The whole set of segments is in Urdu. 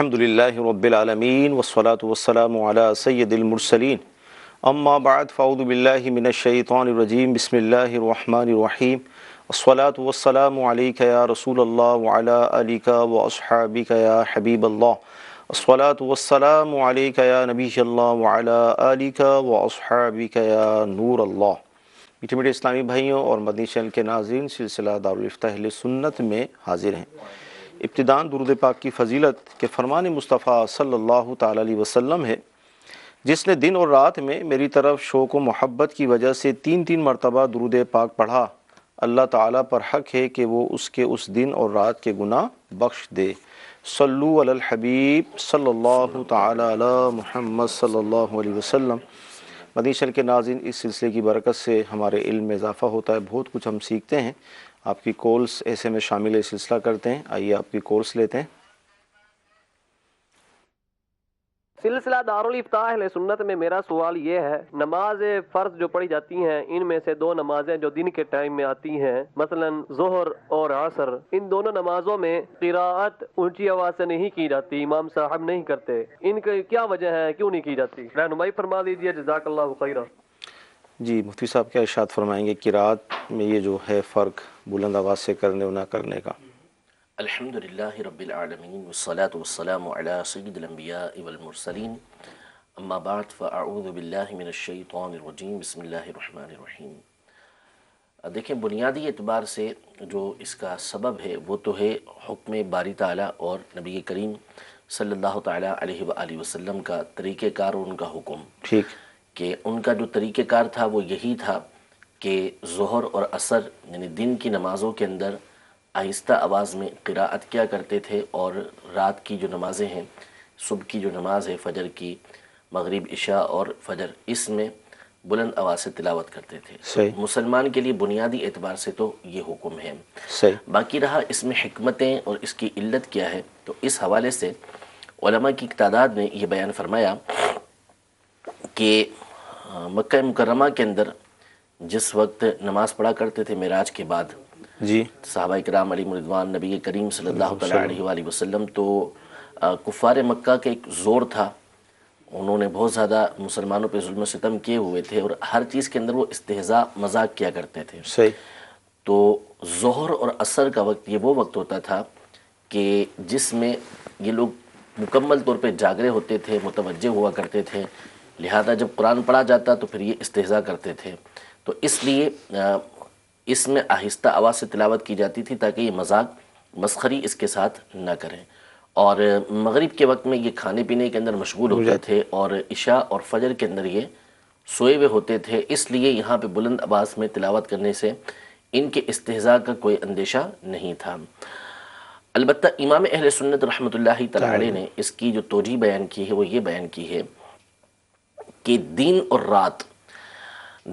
الحمد للہ رب العالمین والصلاة والسلام علی سید المرسلین اما بعد فاعوذ باللہ من الشیطان الرجیم بسم اللہ الرحمن الرحیم الصلاة والسلام علیک یا رسول اللہ وعلی آلک واصحابک یا حبیب اللہ الصلاة والسلام علیک یا نبی اللہ وعلی آلک واصحابک یا نور اللہ۔ میٹھے میٹھے اسلامی بھائیوں اور مدنی چینل کے ناظرین، سلسلہ دارالفتہ اہل سنت میں حاضر ہیں۔ ابتداءً درود پاک کی فضیلت کے فرمان مصطفیٰ صلی اللہ تعالی علیہ وسلم ہے، جس نے دن اور رات میں میری طرف شوق و محبت کی وجہ سے تین مرتبہ درود پاک پڑھا، اللہ تعالیٰ پر حق ہے کہ وہ اس کے اس دن اور رات کے گناہ بخش دے۔ صلو علی الحبیب صلی اللہ تعالی علی محمد صلی اللہ علیہ وسلم۔ مدنی چینل کے ناظرین، اس سلسلے کی برکت سے ہمارے علم میں اضافہ ہوتا ہے، بہت کچھ ہم سیکھتے ہیں۔ آپ کی کالز ایسے میں شامل ہے، سلسلہ کرتے ہیں۔ آئیے آپ کی کالز لیتے ہیں۔ سلسلہ دارالفتہ اہل سنت میں میرا سوال یہ ہے، نماز فرض جو پڑھی جاتی ہیں، ان میں سے دو نمازیں جو دن کے ٹائم میں آتی ہیں، مثلا ظہر اور عصر، ان دونوں نمازوں میں قراءت اونچی آواز سے نہیں کی جاتی، امام صاحب نہیں کرتے، ان کی کیا وجہ ہے، کیوں نہیں کی جاتی؟ رہنمائی فرما دیجیے، جزاک اللہ خیرہ۔ جی مفتی صاحب کیا ارشاد فرمائیں گے قراءت میں یہ جو ہے فرق بلند آواز سے کرنے و نہ کرنے کا؟ الحمدللہ رب العالمین والصلاة والسلام علی سید الانبیاء والمرسلین، اما بعد فاعوذ باللہ من الشیطان الرجیم، بسم اللہ الرحمن الرحیم۔ دیکھیں، بنیادی اعتبار سے جو اس کا سبب ہے وہ تو ہے حکم باری تعالیٰ اور نبی کریم صلی اللہ تعالیٰ علیہ وآلہ وسلم کا طریقہ کار اور ان کا حکم، ٹھیک کہ ان کا جو طریقہ کار تھا وہ یہی تھا کہ ظہر اور عصر یعنی دن کی نمازوں کے اندر آہستہ آواز میں قراءت کیا کرتے تھے، اور رات کی جو نمازیں ہیں، صبح کی جو نماز ہے، فجر کی، مغرب، عشاء اور فجر، اس میں بلند آواز سے تلاوت کرتے تھے۔ صحیح۔ مسلمان کے لیے بنیادی اعتبار سے تو یہ حکم ہے۔ صحیح۔ باقی رہا اس میں حکمتیں اور اس کی علت کیا ہے، تو اس حوالے سے علماء کی تعداد نے یہ بیان فرمایا کہ مکہ مکرمہ کے اندر جس وقت نماز پڑھا کرتے تھے معراج کے بعد جی صحابہ کرام علیہم رضوان، نبی کریم صلی اللہ تعالیٰ علیہ وآلہ وسلم، تو کفار مکہ کا ایک زور تھا، انہوں نے بہت زیادہ مسلمانوں پہ ظلم و ستم کیے ہوئے تھے، اور ہر چیز کے اندر وہ استہزاء مذاق کیا کرتے تھے۔ صحیح۔ تو ظہر اور عصر کا وقت یہ وہ وقت ہوتا تھا کہ جس میں یہ لوگ مکمل طور پہ جاگرے ہوتے تھے، متوجہ ہوا کرتے تھے، لہذا جب قرآن پڑھا جاتا تو پھر یہ استہزاء کرتے تھے، تو اس لیے اس میں آہستہ آواز سے تلاوت کی جاتی تھی تاکہ یہ مذاق مسخری اس کے ساتھ نہ کریں۔ اور مغرب کے وقت میں یہ کھانے پینے کے اندر مشغول ہوتے تھے، اور عشاء اور فجر کے اندر یہ سوئے ہوئے ہوتے تھے، اس لیے یہاں پہ بلند آواز میں تلاوت کرنے سے ان کے استہزاء کا کوئی اندیشہ نہیں تھا۔ البتہ امام اہل سنت رحمۃ اللہ تعالی علیہ نے اس کی جو توجیہ بیان کی ہے وہ یہ بیان کی ہے کہ دن اور رات،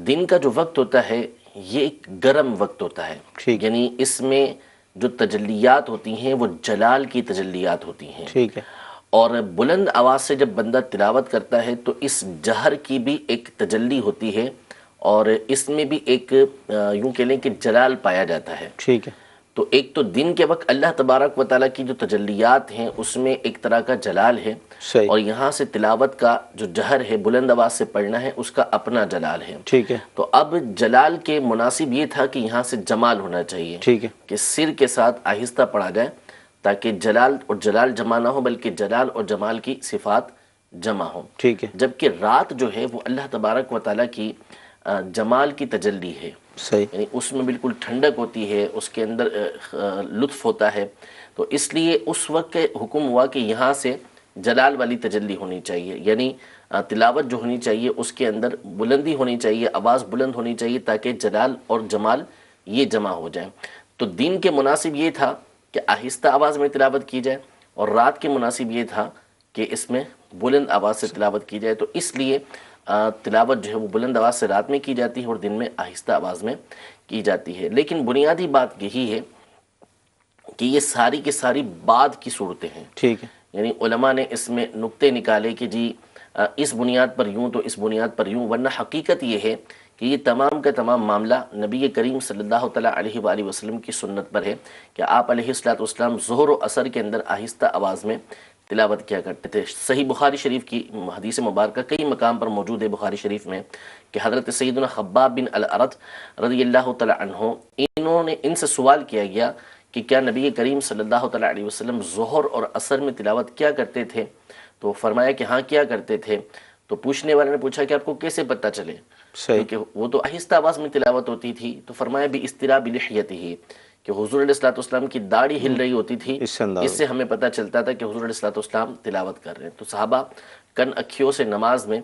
دن کا جو وقت ہوتا ہے یہ ایک گرم وقت ہوتا ہے، یعنی اس میں جو تجلیات ہوتی ہیں وہ جلال کی تجلیات ہوتی ہیں، ٹھیک ہے، اور بلند آواز سے جب بندہ تلاوت کرتا ہے تو اس جہر کی بھی ایک تجلی ہوتی ہے، اور اس میں بھی ایک یوں کہہ لیں کہ جلال پایا جاتا ہے۔ ٹھیک ہے۔ تو ایک تو دن کے وقت اللہ تبارک و تعالیٰ کی جو تجلیات ہیں اس میں ایک طرح کا جلال ہے، صحیح۔ اور یہاں سے تلاوت کا جو جہر ہے، بلند آواز سے پڑھنا ہے، اس کا اپنا جلال ہے۔ ٹھیک ہے۔ تو اب جلال کے مناسب یہ تھا کہ یہاں سے جمال ہونا چاہیے، ٹھیک ہے، کہ سر کے ساتھ آہستہ پڑھا جائے تاکہ جلال اور جلال جمع نہ ہو بلکہ جلال اور جمال کی صفات جمع ہوں۔ ٹھیک ہے، جبکہ رات جو ہے وہ اللہ تبارک و تعالیٰ کی جمال کی تجلی ہے، صحیح، یعنی اس میں بالکل ٹھنڈک ہوتی ہے، اس کے اندر لطف ہوتا ہے، تو اس لیے اس وقت حکم ہوا کہ یہاں سے جلال والی تجلی ہونی چاہیے، یعنی تلاوت جو ہونی چاہیے اس کے اندر بلندی ہونی چاہیے، آواز بلند ہونی چاہیے تاکہ جلال اور جمال یہ جمع ہو جائیں۔ تو دن کے مناسب یہ تھا کہ آہستہ آواز میں تلاوت کی جائے، اور رات کے مناسب یہ تھا کہ اس میں بلند آواز سے تلاوت کی جائے، تو اس لیے تلاوت جو ہے وہ بلند آواز سے رات میں کی جاتی ہے اور دن میں آہستہ آواز میں کی جاتی ہے۔ لیکن بنیادی بات یہی ہے کہ یہ ساری کی ساری بعد کی صورتیں ہیں، ٹھیک ہے، یعنی علماء نے اس میں نقطے نکالے کہ جی اس بنیاد پر یوں تو اس بنیاد پر یوں، ورنہ حقیقت یہ ہے کہ یہ تمام کا تمام معاملہ نبی کریم صلی اللہ تعالیٰ علیہ وآلہ وسلم کی سنت پر ہے کہ آپ علیہ الصلوۃ والسلام ظہر و عصر کے اندر آہستہ آواز میں تلاوت کیا کرتے تھے۔ صحیح بخاری شریف کی حدیث مبارکہ کئی مقام پر موجود ہے بخاری شریف میں کہ حضرت سیدنا خباب بن الارت رضی اللہ تعالیٰ عنہ ان سے سوال کیا گیا کہ کیا نبی کریم صلی اللہ تعالیٰ علیہ وسلم ظہر اور عصر میں تلاوت کیا کرتے تھے؟ تو فرمایا کہ ہاں کیا کرتے تھے۔ تو پوچھنے والے نے پوچھا کہ آپ کو کیسے پتہ چلے؟ کہ وہ تو آہستہ آواز میں تلاوت ہوتی تھی۔ تو فرمایا بھی اضطراب لحیتہ کہ حضور علیہ الصلوۃ والسلام کی داڑھی ہل رہی ہوتی تھی، اس سے ہمیں پتہ چلتا تھا کہ حضور علیہ الصلوۃ والسلام تلاوت کر رہے ہیں۔ تو صحابہ کن اکھیوں سے نماز میں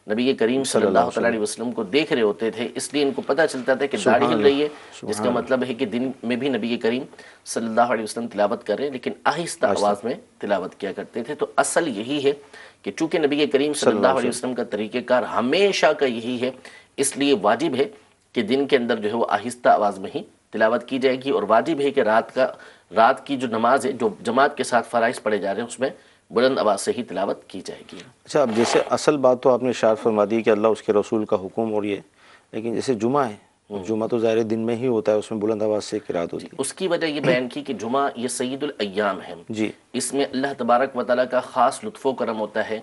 نبی کریم صلی اللہ تعالیٰ علیہ وسلم کو دیکھ رہے ہوتے تھے، اس لیے ان کو پتہ چلتا تھا کہ داڑھی ہل رہی ہے، جس کا مطلب ہے کہ دن میں بھی نبی کریم صلی اللہ علیہ وسلم تلاوت کر رہے ہیں، لیکن آہستہ آواز میں تلاوت کیا کرتے تھے۔ تو اصل یہی ہے کہ چونکہ نبی کریم صلی اللہ علیہ وسلم کا طریقہ کار ہمیشہ کا یہی ہے، اس لیے واجب ہے کہ دن کے اندر جو ہے وہ آہستہ آواز میں ہی تلاوت کی جائے گی، اور واجب ہے کہ رات کی جو نماز ہے جو جماعت کے ساتھ فرائض پڑھے جا رہے ہیں اس میں بلند آواز سے ہی تلاوت کی جائے گی۔ اچھا، اب جیسے اصل بات تو آپ نے اشارت فرما دی کہ اللہ اس کے رسول کا حکم اور یہ، لیکن جیسے جمعہ ہے، جمعہ تو ظاہر دن میں ہی ہوتا ہے، اس میں بلند آواز سے قرات ہوتی ہے۔ اس کی وجہ یہ بیان کی کہ جمعہ یہ سید الایام ہے جی، اس میں اللہ تبارک و تعالیٰ کا خاص لطف و کرم ہوتا ہے،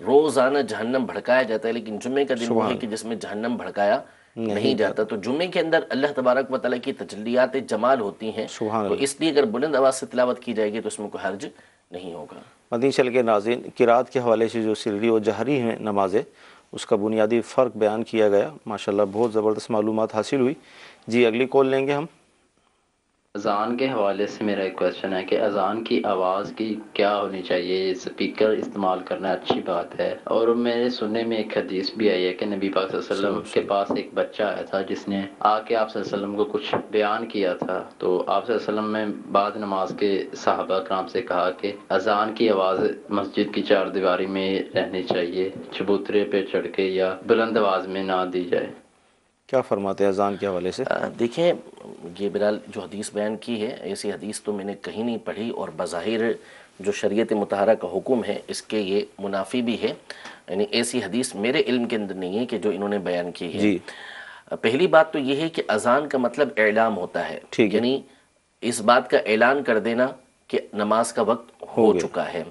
روزانہ جہنم بھڑکایا جاتا ہے، لیکن جمعے کا دن وہ ہے کہ جس میں جہنم بھڑکایا نہیں جاتا۔ تو جمعے کے اندر اللہ تبارک و تعالیٰ کی تجلیات جمال ہوتی ہیں، تو اس لیے اگر بلند آواز سے تلاوت کی جائے گی تو اس میں کوئی حرج نہیں ہوگا۔ مدنی چل کے ناظرین، قرات کے حوالے سے جو سری و جہری ہیں نمازیں، اس کا بنیادی فرق بیان کیا گیا، ماشاءاللہ بہت زبردست معلومات حاصل ہوئی۔ جی، اگلی کال لیں گے ہم۔ اذان کے حوالے سے میرا ایک کویشچن ہے کہ اذان کی آواز کی کیا ہونی چاہیے؟ اسپیکر استعمال کرنا اچھی بات ہے، اور میرے سننے میں ایک حدیث بھی آئی ہے کہ نبی پاک صلی اللہ علیہ وسلم کے پاس ایک بچہ آیا تھا جس نے آ کے آپ صلی اللہ علیہ وسلم کو کچھ بیان کیا تھا، تو آپ صلی اللہ علیہ وسلم نے بعد نماز کے صحابہ کرام سے کہا کہ اذان کی آواز مسجد کی چار دیواری میں رہنی چاہیے، چبوترے پہ چڑھ کے یا بلند آواز میں نہ دی جائے۔ کیا فرماتے ہیں اذان کے حوالے سے؟ دیکھیں، یہ بہرحال جو حدیث بیان کی ہے، ایسی حدیث تو میں نے کہیں نہیں پڑھی، اور بظاہر جو شریعت مطہرہ کا حکم ہے اس کے یہ منافی بھی ہے، یعنی ایسی حدیث میرے علم کے اندر نہیں ہے کہ جو انہوں نے بیان کی ہے۔ جی، پہلی بات تو یہ ہے کہ اذان کا مطلب اعلام ہوتا ہے، یعنی اس بات کا اعلان کر دینا کہ نماز کا وقت ہو چکا ہے،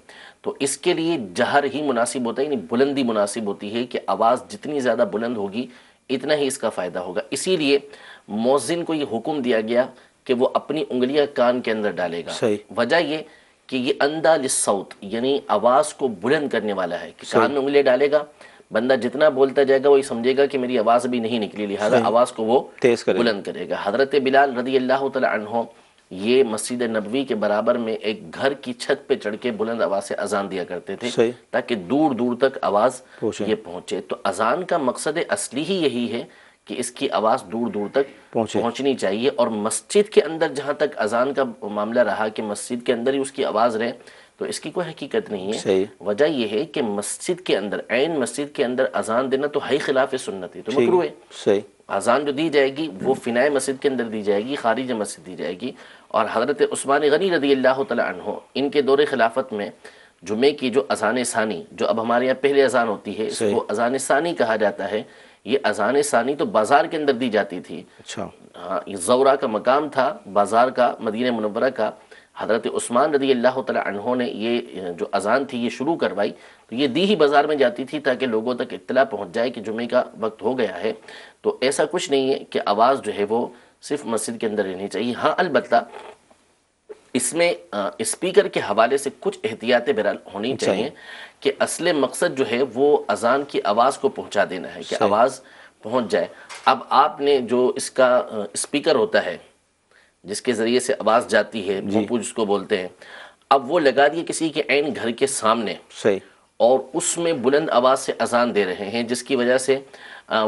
تو اس کے لیے جہر ہی مناسب ہوتا ہے، یعنی بلندی مناسب ہوتی ہے کہ آواز جتنی زیادہ بلند ہوگی اتنا ہی اس کا فائدہ ہوگا۔ اسی لیے مؤذن کو یہ حکم دیا گیا کہ وہ اپنی انگلیاں کان کے اندر ڈالے گا۔ وجہ یہ کہ یہ اندھا للصوت، یعنی آواز کو بلند کرنے والا ہے، کہ کان میں انگلیاں ڈالے گا، بندہ جتنا بولتا جائے گا وہی سمجھے گا کہ میری آواز ابھی نہیں نکلی، لہذا آواز کو وہ بلند کرے گا۔ حضرت بلال رضی اللہ تعالی عنہ یہ مسجد نبوی کے برابر میں ایک گھر کی چھت پہ چڑھ کے بلند آواز سے اذان دیا کرتے تھے تاکہ دور دور تک آواز یہ پہنچے۔ تو اذان کا مقصد اصلی ہی یہی ہے کہ اس کی آواز دور دور تک پہنچنی چاہیے، اور مسجد کے اندر جہاں تک اذان کا معاملہ رہا کہ مسجد کے اندر ہی اس کی آواز رہے، تو اس کی کوئی حقیقت نہیں ہے۔ وجہ یہ ہے کہ مسجد کے اندر، عین مسجد کے اندر اذان دینا تو ہے خلاف سنت ہے، تو مکروہ ہے۔ اذان جو دی جائے گی وہ فنائے مسجد کے اندر دی جائے گی، خارج مسجد دی جائے گی۔ اور حضرت عثمان غنی رضی اللہ تعالی عنہ ان کے دور خلافت میں جمعے کی جو اذان ثانی، جو اب ہمارے یہاں پہلے اذان ہوتی ہے، اس کو اذان ثانی کہا جاتا ہے، یہ اذان ثانی تو بازار کے اندر دی جاتی تھی۔ ہاں، یہ زورا کا مقام تھا بازار کا، مدینہ منورہ کا۔ حضرت عثمان رضی اللہ تعالی عنہ نے یہ جو اذان تھی یہ شروع کروائی، تو یہ دی ہی بازار میں جاتی تھی تاکہ لوگوں تک اطلاع پہنچ جائے کہ جمعے کا وقت ہو گیا ہے۔ تو ایسا کچھ نہیں ہے کہ آواز جو ہے وہ صرف مسجد کے اندر رہنی چاہیے۔ ہاں، البتہ اس میں اسپیکر کے حوالے سے کچھ احتیاطیں بہرحال ہونی چاہیے کہ اصل مقصد جو ہے وہ اذان کی آواز کو پہنچا دینا ہے، کہ آواز پہنچ جائے۔ اب آپ نے جو اس کا اسپیکر ہوتا ہے جس کے ذریعے سے آواز جاتی ہے، پھوپھو جس کو بولتے ہیں، اب وہ لگا دیے کسی کے عین گھر کے سامنے، اور اس میں بلند آواز سے اذان دے رہے ہیں، جس کی وجہ سے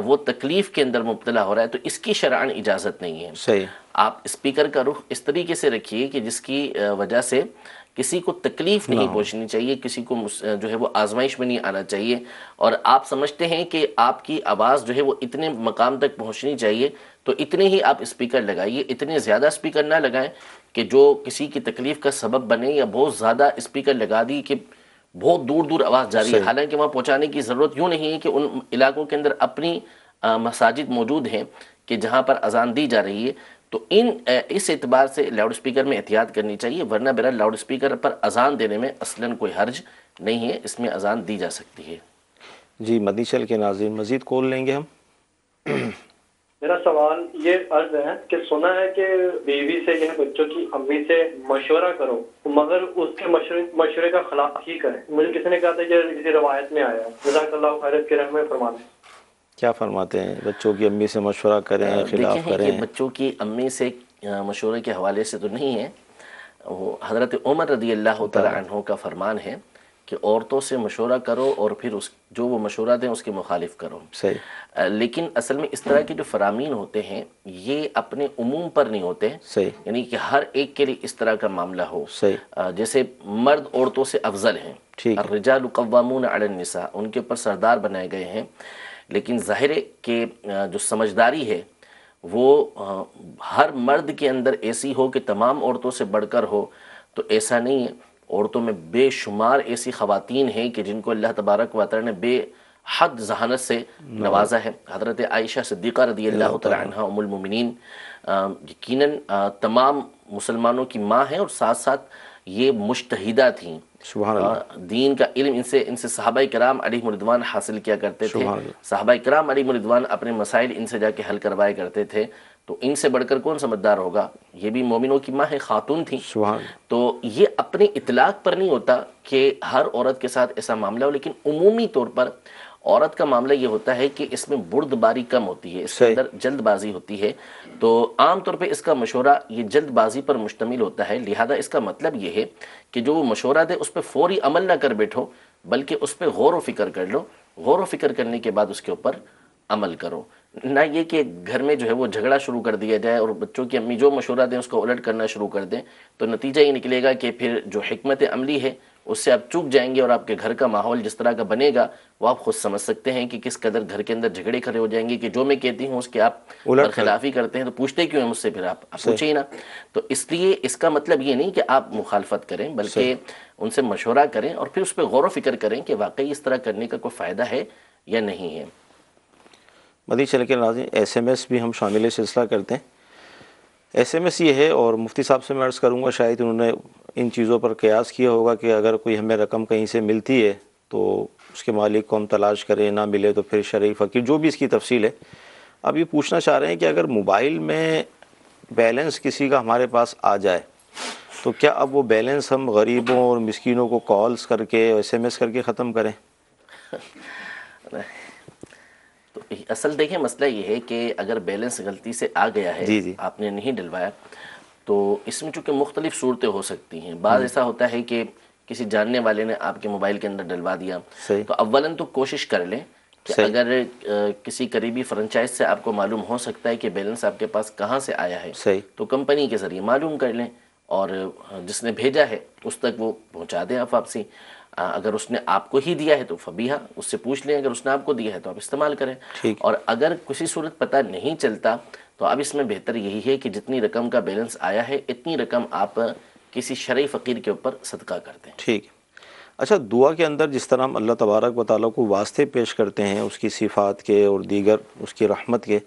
وہ تکلیف کے اندر مبتلا ہو رہا ہے، تو اس کی شرعاً اجازت نہیں ہے۔ آپ اسپیکر کا رخ اس طریقے سے رکھیے کہ جس کی وجہ سے کسی کو تکلیف نہیں پہنچنی چاہیے، کسی کو جو ہے وہ آزمائش میں نہیں آنا چاہیے، اور آپ سمجھتے ہیں کہ آپ کی آواز جو ہے وہ اتنے مقام تک پہنچنی چاہیے تو اتنے ہی آپ اسپیکر لگائیے، اتنے زیادہ اسپیکر نہ لگائیں کہ جو کسی کی تکلیف کا سبب بنے، یا بہت زیادہ اسپیکر لگا دی کہ بہت دور دور آواز جاری ہے، حالانکہ وہاں پہنچانے کی ضرورت یوں نہیں ہے کہ ان علاقوں کے اندر اپنی مساجد موجود ہیں کہ جہاں پر اذان دی جا رہی ہے، تو اس اعتبار سے لاؤڈ اسپیکر میں احتیاط کرنی چاہیے، ورنہ بہرحال لاؤڈ اسپیکر پر اذان دینے میں اصلاً کوئی حرج نہیں ہے، اس میں اذان دی جا سکتی ہے۔ جی مدنی چل کے ناظرین مزید کال لیں گے ہم۔ میرا سوال یہ عرض ہے کہ سنا ہے کہ بیوی سے یعنی بچوں کی امی سے مشورہ کرو مگر اس کے مشورے کا خلاف ہی کرے، مجھے کسی نے کہا تھا کہ کسی روایت میں آیا ہے، جزاک اللہ خیر کے رحمہ فرمانے۔ کیا فرماتے ہیں؟ بچوں کی امی سے مشورہ کریں، خلاف دیکھیں کریں؟ کہ بچوں کی امی سے مشورے کے حوالے سے تو نہیں ہے، وہ حضرت عمر رضی اللہ تعالی عنہ کا فرمان ہے کہ عورتوں سے مشورہ کرو اور پھر جو وہ مشورہ دیں اس کے مخالف کرو۔ صحیح۔ لیکن اصل میں اس طرح کے جو فرامین ہوتے ہیں یہ اپنے عموم پر نہیں ہوتے، صحیح، یعنی کہ ہر ایک کے لیے اس طرح کا معاملہ ہو۔ صحیح، جیسے مرد عورتوں سے افضل ہیں، ٹھیک ہے، الرجال قوامون علی النساء، ان کے اوپر سردار بنائے گئے ہیں، لیکن ظاہر ہے کہ جو سمجھداری ہے وہ ہر مرد کے اندر ایسی ہو کہ تمام عورتوں سے بڑھ کر ہو، تو ایسا نہیں ہے۔ عورتوں میں بے شمار ایسی خواتین ہیں کہ جن کو اللہ تبارک و تعالی نے بے حد ذہانت سے نوازا ہے۔ حضرت عائشہ صدیقہ رضی اللہ تعالی عنہ ام المومنین یقیناً تمام مسلمانوں کی ماں ہیں، اور ساتھ ساتھ یہ مجتہدہ تھیں، سبحان اللہ، دین کا علم ان سے صحابہ کرام علیہم رضوان حاصل کیا کرتے تھے، سبحان اللہ، صحابہ کرام علیہم رضوان اپنے مسائل ان سے جا کے حل کروایا کرتے تھے، تو ان سے بڑھ کر کون سمجھدار ہوگا؟ یہ بھی مومنوں کی ماں ہے، خاتون تھیں۔ سبحان اللہ۔ تو یہ اپنے اطلاق پر نہیں ہوتا کہ ہر عورت کے ساتھ ایسا معاملہ ہو، لیکن عمومی طور پر عورت کا معاملہ یہ ہوتا ہے کہ اس میں بردباری کم ہوتی ہے، اس کے اندر جلد بازی ہوتی ہے، تو عام طور پہ اس کا مشورہ یہ جلد بازی پر مشتمل ہوتا ہے، لہذا اس کا مطلب یہ ہے کہ جو وہ مشورہ دے اس پہ فوری عمل نہ کر بیٹھو، بلکہ اس پہ غور و فکر کر لو، غور و فکر کرنے کے بعد اس کے اوپر عمل کرو، نہ یہ کہ گھر میں جو ہے وہ جھگڑا شروع کر دیا جائے اور بچوں کی امی جو مشورہ دیں اس کو الٹ کرنا شروع کر دیں، تو نتیجہ یہ نکلے گا کہ پھر جو حکمت عملی ہے اس سے آپ چوک جائیں گے، اور آپ کے گھر کا ماحول جس طرح کا بنے گا وہ آپ خود سمجھ سکتے ہیں کہ کس قدر گھر کے اندر جھگڑے کھڑے ہو جائیں گے کہ جو میں کہتی ہوں اس کے آپ برخلافی کرتے ہیں، تو پوچھتے کیوں ہیں مجھ سے؟ پھر آپ پوچھیں ہی نا۔ تو اس لیے اس کا مطلب یہ نہیں کہ آپ مخالفت کریں، بلکہ ان سے مشورہ کریں اور پھر اس پہ غور و فکر کریں کہ واقعی اس طرح کرنے کا کوئی فائدہ ہے یا نہیں ہے۔ مدنی چل کے ناظرین ایس ایم ایس بھی ہم شامل سلسلہ کرتے ہیں۔ ایس ایم ایس یہ ہے، اور مفتی صاحب سے میں عرض کروں گا شاید انہوں نے ان چیزوں پر قیاس کیا ہوگا کہ اگر کوئی ہمیں رقم کہیں سے ملتی ہے تو اس کے مالک کو ہم تلاش کریں، نہ ملے تو پھر شرعی فقیر، جو بھی اس کی تفصیل ہے۔ اب یہ پوچھنا چاہ رہے ہیں کہ اگر موبائل میں بیلنس کسی کا ہمارے پاس آ جائے تو کیا اب وہ بیلنس ہم غریبوں اور مسکینوں کو کالز کر کے ایس ایم ایس کر کے ختم کریں؟ تو اصل دیکھیں مسئلہ یہ ہے کہ اگر بیلنس غلطی سے آ گیا ہے، جی آپ نے نہیں ڈلوایا، تو اس میں چونکہ مختلف صورتیں ہو سکتی ہیں۔ بعض ایسا ہوتا ہے کہ کسی جاننے والے نے آپ کے موبائل کے اندر ڈلوا دیا، تو اولاً تو کوشش کر لیں کہ اگر کسی قریبی فرنچائز سے آپ کو معلوم ہو سکتا ہے کہ بیلنس آپ کے پاس کہاں سے آیا ہے، تو کمپنی کے ذریعے معلوم کر لیں، اور جس نے بھیجا ہے اس تک وہ پہنچا دیں آپ واپسی۔ اگر اس نے آپ کو ہی دیا ہے تو فبیہا، اس سے پوچھ لیں، اگر اس نے آپ کو دیا ہے تو آپ استعمال کریں، اور اگر کسی صورت پتہ نہیں چلتا تو اب اس میں بہتر یہی ہے کہ جتنی رقم کا بیلنس آیا ہے اتنی رقم آپ کسی شرعی فقیر کے اوپر صدقہ کر دیں۔ ٹھیک ہے۔ اچھا، دعا کے اندر جس طرح ہم اللہ تبارک و تعالیٰ کو واسطے پیش کرتے ہیں اس کی صفات کے اور دیگر اس کی رحمت کے،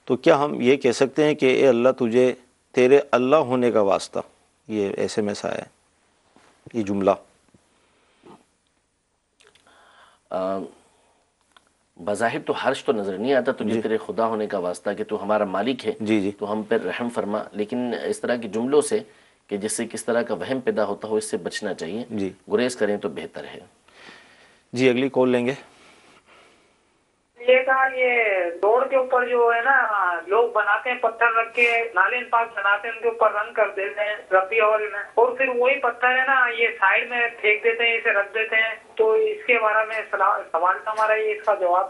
تو کیا ہم یہ کہہ سکتے ہیں کہ اے اللہ تجھے تیرے اللہ ہونے کا واسطہ، یہ ایس ایم ایس آیا ہے یہ جملہ؟ بظاہر تو حرش تو نظر نہیں آتا، تجھے تیرے خدا ہونے کا واسطہ کہ تو ہمارا مالک ہے، تو ہم پر رحم فرما، لیکن اس طرح کے جملوں سے کہ جس سے کس طرح کا وہم پیدا ہوتا ہو اس سے بچنا چاہیے، گریز کریں تو بہتر ہے۔ جی اگلی کال لیں گے۔ یہ کہا یہ روڈ کے اوپر جو ہے نا لوگ بناتے ہیں، پتھر رکھ کے نالے پاک بناتے ہیں، ان کے اوپر رنگ کر دیتے ہیں ربی اول میں، اور پھر وہی پتھر ہے نا یہ سائڈ میں پھینک دیتے ہیں، اسے رکھ دیتے ہیں، تو اس کے بارے میں سوال تھا ہمارا، یہ اس کا جواب۔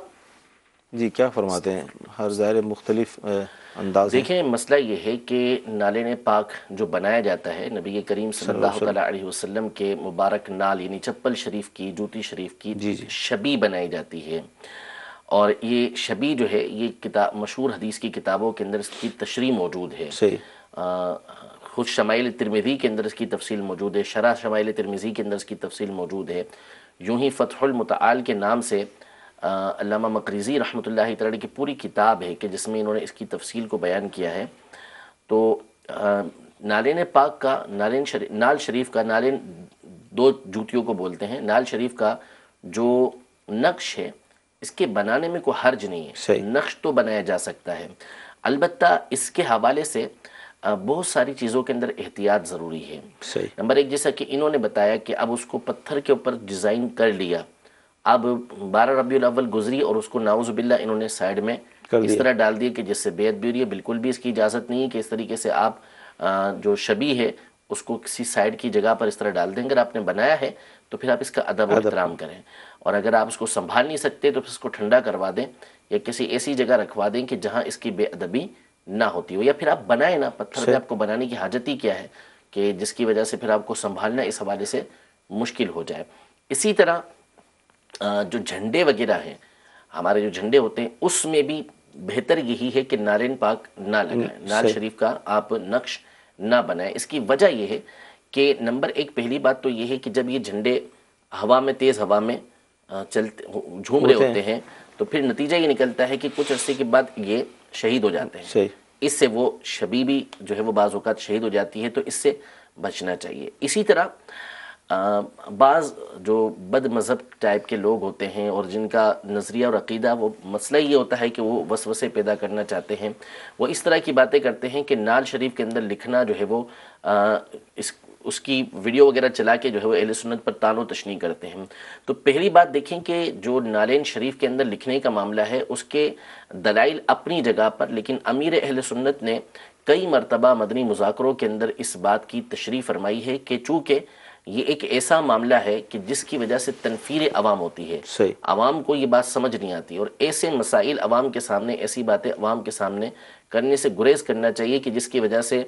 جی کیا فرماتے ہیں؟ ہر ظاہر مختلف انداز ہیں۔ دیکھیں مسئلہ یہ ہے کہ نالے پاک جو بنایا جاتا ہے، نبی کریم صلی اللہ علیہ وسلم کے مبارک نال یعنی چپل شریف کی، جوتی شریف کی شبی بنائی جاتی ہے، اور یہ شبی جو ہے یہ کتاب مشہور حدیث کی کتابوں کے اندر اس کی تشریح موجود ہے، خود شمائل ترمذی کے اندر اس کی تفصیل موجود ہے، شرح شمائل ترمذی کے اندر اس کی تفصیل موجود ہے، یوں ہی فتح المتعال کے نام سے علامہ مقریزی رحمۃ اللہ تعالی کی پوری کتاب ہے کہ جس میں انہوں نے اس کی تفصیل کو بیان کیا ہے. تو نالین پاک کا نال شریف کا نالین دو جوتیوں کو بولتے ہیں. نال شریف کا جو نقش ہے اس کے بنانے میں کوئی حرج نہیں ہے, نقش تو بنایا جا سکتا ہے. البتہ اس کے حوالے سے بہت ساری چیزوں کے اندر احتیاط ضروری ہے. نمبر ایک, جیسا کہ انہوں نے بتایا کہ اب اس کو پتھر کے اوپر ڈیزائن کر لیا, اب 12 ربیع الاول گزری اور اس کو نعوذ باللہ انہوں نے سائیڈ میں اس طرح ڈال دیا کہ جس سے بیعت بھی ہو رہی ہے. بالکل بھی اس کی اجازت نہیں ہے کہ اس طریقے سے آپ جو شبیہ ہے اس کو کسی سائیڈ کی جگہ پر اس طرح ڈال دیں. اگر آپ نے بنایا ہے تو پھر آپ اس کا ادب و احترام کریں, اور اگر آپ اس کو سنبھال نہیں سکتے تو پھر اس کو ٹھنڈا کروا دیں یا کسی ایسی جگہ رکھوا دیں کہ جہاں اس کی بے ادبی نہ ہوتی ہو, یا پھر آپ بنائیں نا, پتھر پہ آپ کو بنانے کی حاجت ہی کیا ہے کہ جس کی وجہ سے پھر آپ کو سنبھالنا اس حوالے سے مشکل ہو جائے. اسی طرح جو جھنڈے وغیرہ ہیں, ہمارے جو جھنڈے ہوتے ہیں, اس میں بھی بہتر یہی ہے کہ نالین پاک نہ لگائیں, نال شریف کا آپ نقش نہ بنائیں. اس کی وجہ یہ ہے کہ نمبر ایک, پہلی بات تو یہ ہے کہ جب یہ جھنڈے ہوا میں, تیز ہوا میں چلتے جھوم رہے ہوتے ہیں تو پھر نتیجہ یہ نکلتا ہے کہ کچھ عرصے کے بعد یہ شہید ہو جاتے ہیں. اس سے وہ شبیہ بھی جو ہے وہ بعض اوقات شہید ہو جاتی ہے, تو اس سے بچنا چاہیے. اسی طرح بعض جو بد مذہب ٹائپ کے لوگ ہوتے ہیں اور جن کا نظریہ اور عقیدہ, وہ مسئلہ یہ ہوتا ہے کہ وہ وسوسے پیدا کرنا چاہتے ہیں, وہ اس طرح کی باتیں کرتے ہیں کہ نال شریف کے اندر لکھنا جو ہے وہ اس کی ویڈیو وغیرہ چلا کے جو ہے وہ اہل سنت پر طعن و تشنیع کرتے ہیں. تو پہلی بات دیکھیں کہ جو نالین شریف کے اندر لکھنے کا معاملہ ہے اس کے دلائل اپنی جگہ پر, لیکن امیر اہل سنت نے کئی مرتبہ مدنی مذاکروں کے اندر اس بات کی تشریح فرمائی ہے کہ چونکہ یہ ایک ایسا معاملہ ہے کہ جس کی وجہ سے تنفیر عوام ہوتی ہے, عوام کو یہ بات سمجھ نہیں آتی, اور ایسے مسائل عوام کے سامنے, ایسی باتیں عوام کے سامنے کرنے سے گریز کرنا چاہیے کہ جس کی وجہ سے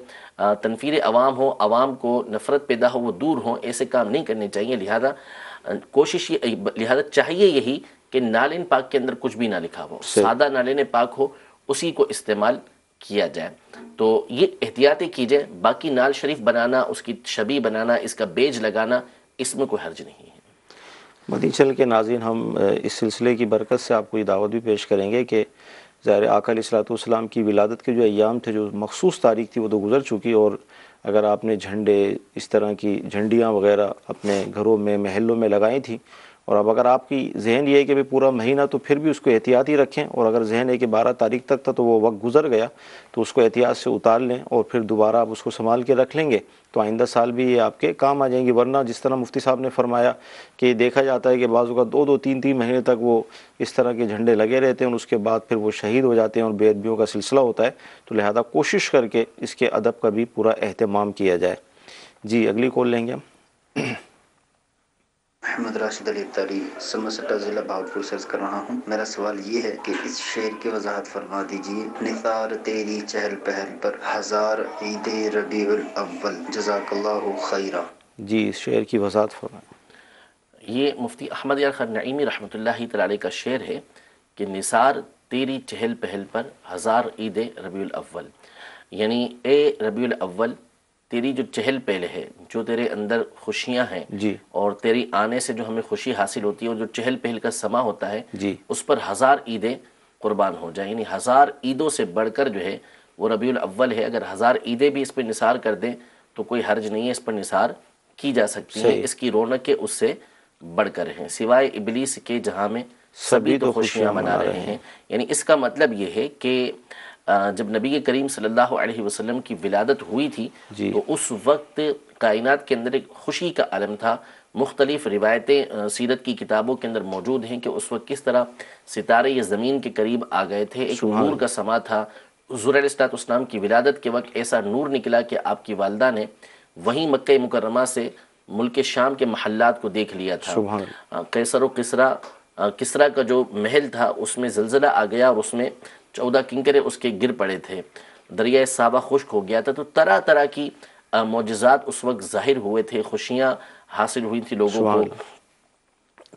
تنفیر عوام ہو, عوام کو نفرت پیدا ہو, وہ دور ہوں. ایسے کام نہیں کرنے چاہیے. لہذا چاہیے یہی کہ نالین پاک کے اندر کچھ بھی نہ لکھا ہو, سادہ نالین پاک ہو, اسی کو استعمال کیا جائے. تو یہ احتیاطیں کیجئے. باقی نال شریف بنانا, اس کی شبیہ بنانا, اس کا بیج لگانا, اس میں کوئی حرج نہیں ہے. مدنی چینل کے ناظرین, ہم اس سلسلے کی برکت سے آپ کو یہ دعوت بھی پیش کریں گے کہ ظاہر آقا علیہ الصلوۃ والسلام کی ولادت کے جو ایام تھے, جو مخصوص تاریخ تھی, وہ تو گزر چکی, اور اگر آپ نے جھنڈے, اس طرح کی جھنڈیاں وغیرہ اپنے گھروں میں, محلوں میں لگائی تھیں, اور اب اگر آپ کی ذہن یہ ہے کہ پورا مہینہ, تو پھر بھی اس کو احتیاطی رکھیں, اور اگر ذہن ہے کہ 12 تاریخ تک تھا تو وہ وقت گزر گیا, تو اس کو احتیاط سے اتار لیں اور پھر دوبارہ آپ اس کو سنبھال کے رکھ لیں گے تو آئندہ سال بھی یہ آپ کے کام آ جائیں گی. ورنہ جس طرح مفتی صاحب نے فرمایا کہ دیکھا جاتا ہے کہ بعض اوقات 2-2, 3-3 مہینے تک وہ اس طرح کے جھنڈے لگے رہتے ہیں, اور اس کے بعد پھر وہ شہید ہو جاتے ہیں اور بے ادبیوں کا سلسلہ ہوتا ہے. تو لہذا کوشش کر کے اس کے ادب کا بھی پورا اہتمام کیا جائے. جی, اگلی کال لیں گے ہم. محمد راشد علی تاری, سمسٹا ضلع بہاولپور سے کر رہا ہوں. میرا سوال یہ ہے کہ اس شعر کی وضاحت فرما دیجیے. نثار تیری چہل پہل پر ہزار عید ربیع الاول, جزاک اللہ خیرہ. جی, اس شعر کی وضاحت فرمائیں. یہ مفتی احمد یار خان نعیمی رحمۃ اللہ تعالی کا شعر ہے کہ نثار تیری چہل پہل پر ہزار عید ربیع الاول, یعنی اے ربیع الاول, تیری جو چہل پہل ہے, جو تیرے اندر خوشیاں ہیں, جی, اور تیری آنے سے جو ہمیں خوشی حاصل ہوتی ہے, اور جو چہل پہل کا سما ہوتا ہے, جی, اس پر ہزار عیدیں قربان ہو جائیں. یعنی ہزار عیدوں سے بڑھ کر جو ہے وہ ربیع الاول ہے. اگر ہزار عیدیں بھی اس پہ نثار کر دیں تو کوئی حرج نہیں ہے, اس پر نثار کی جا سکتی ہیں. اس کی رونقیں اس سے بڑھ کر ہیں, سوائے ابلیس کے جہاں میں سبھی تو خوشیاں منا رہے ہیں. یعنی اس کا مطلب یہ ہے کہ جب نبی کریم صلی اللہ علیہ وسلم کی ولادت ہوئی تھی, تو اس وقت کائنات کے اندر ایک خوشی کا عالم تھا. مختلف روایتیں سیرت کی کتابوں کے اندر موجود ہیں کہ اس وقت کس طرح ستارے یہ زمین کے قریب آ گئے تھے, ایک نور کا سما تھا. حضور علیہ السلام کی ولادت کے وقت ایسا نور نکلا کہ آپ کی والدہ نے وہیں مکہ مکرمہ سے ملک شام کے محلات کو دیکھ لیا تھا. قیصر و کسرا کا جو محل تھا اس میں زلزلہ آ گیا, اور اس میں 14 کنکرے اس کے گر پڑے تھے. دریائے صابہ خشک ہو گیا تھا. تو طرح طرح کی معجزات اس وقت ظاہر ہوئے تھے, خوشیاں حاصل ہوئی تھی لوگوں کو.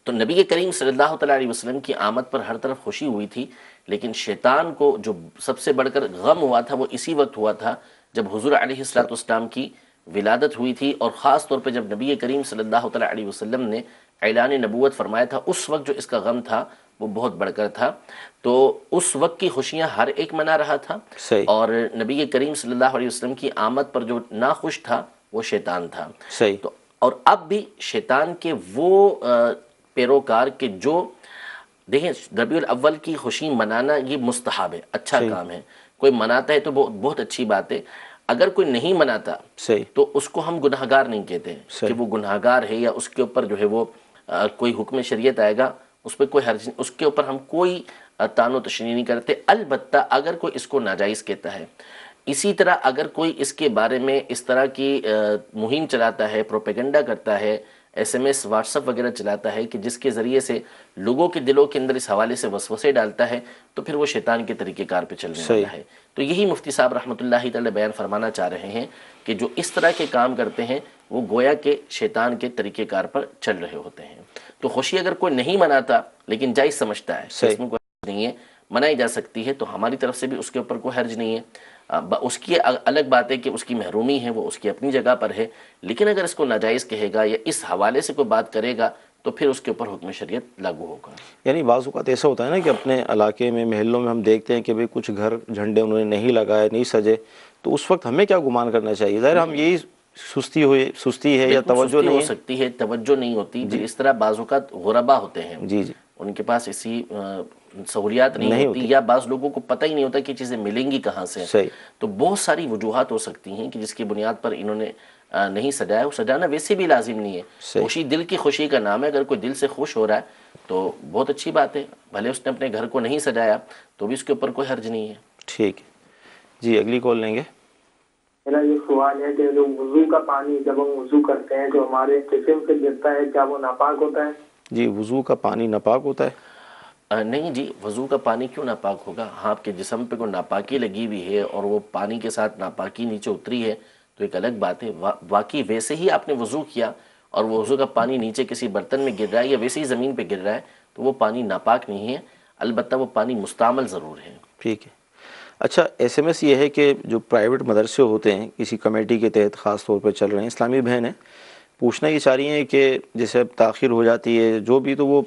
تو نبی کریم صلی اللہ تعالیٰ علیہ وسلم کی آمد پر ہر طرف خوشی ہوئی تھی, لیکن شیطان کو جو سب سے بڑھ کر غم ہوا تھا وہ اسی وقت ہوا تھا جب حضور علیہ السلام کی ولادت ہوئی تھی. اور خاص طور پہ جب نبی کریم صلی اللہ تعالیٰ علیہ وسلم نے اعلان نبوت فرمایا تھا, اس وقت جو اس کا غم تھا وہ بہت بڑھ کر تھا. تو اس وقت کی خوشیاں ہر ایک منا رہا تھا, صحیح. اور نبی کریم صلی اللہ علیہ وسلم کی آمد پر جو ناخوش تھا وہ شیطان تھا. صحیح. تو اور اب بھی شیطان کے وہ پیروکار کے جو دیکھیں ربیع الاول کی خوشی منانا یہ مستحب ہے, اچھا کام ہے. کوئی مناتا ہے تو بہت اچھی بات ہے. اگر کوئی نہیں مناتا صحیح تو اس کو ہم گناہگار نہیں کہتے کہ وہ گناہگار ہے, یا اس کے اوپر جو ہے وہ کوئی حکم شریعت آئے گا اس پہ کوئی حرج نہیں, اس کے اوپر ہم کوئی تان و تشنیع نہیں کرتے. البتہ اگر کوئی اس کو ناجائز کہتا ہے, اسی طرح اگر کوئی اس کے بارے میں اس طرح کی مہم چلاتا ہے, پروپیگنڈا کرتا ہے, S M S WhatsApp وغیرہ چلاتا ہے کہ جس کے ذریعے سے لوگوں کے دلوں کے اندر اس حوالے سے وسوسے ڈالتا ہے, تو پھر وہ شیطان کے طریقہ کار پہ چلنے والا ہے. تو یہی مفتی صاحب رحمۃ اللہ تعالی بیان فرمانا چاہ رہے ہیں کہ جو اس طرح کے کام کرتے ہیں وہ گویا کہ شیطان کے طریقہ کار پر چل رہے ہوتے ہیں. تو خوشی اگر کوئی نہیں مناتا لیکن جائز سمجھتا ہے, اس میں کوئی حرج نہیں ہے, منائی جا سکتی ہے, تو ہماری طرف سے بھی اس کے اوپر کوئی حرج نہیں ہے. اس کی الگ بات ہے کہ اس کی محرومی ہے, وہ اس کی اپنی جگہ پر ہے, لیکن اگر اس کو ناجائز کہے گا یا اس حوالے سے کوئی بات کرے گا تو پھر اس کے اوپر حکم شریعت لاگو ہوگا. یعنی بعض اوقات ایسا ہوتا ہے نا کہ اپنے علاقے میں محلوں میں ہم دیکھتے ہیں کہ بھئی کچھ گھر جھنڈے انہوں نے نہیں لگائے, نہیں سجے, تو اس وقت ہمیں کیا گمان کرنا چاہیے؟ ظاہر ہم یہی سستی ہے یا توجہ نہیں ہو سکتی ہے, توجہ نہیں ہوتی. اس طرح بعض اوقات غربا ہوتے ہیں, جی جی, ان کے پاس ایسی سہولیات نہیں ہوتی, یا بعض لوگوں کو پتہ ہی نہیں ہوتا کہ چیزیں ملیں گی کہاں سے. صحیح. تو بہت ساری وجوہات ہو سکتی ہیں کہ جس کی بنیاد پر انہوں نے نہیں سجایا. وہ سجانا ویسے بھی لازم نہیں ہے, خوشی دل کی خوشی کا نام ہے. اگر کوئی دل سے خوش ہو رہا ہے تو بہت اچھی بات ہے, بھلے اس نے اپنے گھر کو نہیں سجایا تو بھی اس کے اوپر کوئی حرج نہیں ہے. ٹھیک ہے جی, اگلی کال لیں گے. میرا یہ سوال ہے کہ جو وضو کا پانی جب ہم وضو کرتے ہیں جو ہمارے جسم سے گرتا ہے, کیا وہ ناپاک ہوتا ہے؟ جی, وضو کا پانی ناپاک ہوتا ہے؟ نہیں جی, وضو کا پانی کیوں ناپاک ہوگا؟ ہاں, آپ کے جسم پہ کوئی ناپاکی لگی ہوئی ہے اور وہ پانی کے ساتھ ناپاکی نیچے اتری ہے تو ایک الگ بات ہے. واقعی ویسے ہی آپ نے وضو کیا اور وہ وضو کا پانی نیچے کسی برتن میں گر رہا ہے یا ویسے ہی زمین پہ گر رہا ہے تو وہ پانی ناپاک نہیں ہے, البتہ وہ پانی مستعمل ضرور ہے. ٹھیک ہے. اچھا, ایس ایم ایس یہ ہے کہ جو پرائیویٹ مدرسے ہوتے ہیں کسی کمیٹی کے تحت خاص طور پہ چل رہے ہیں, اسلامی بہن ہیں, پوچھنا یہ چاہ رہی ہیں کہ جیسے اب تاخیر ہو جاتی ہے جو بھی, تو وہ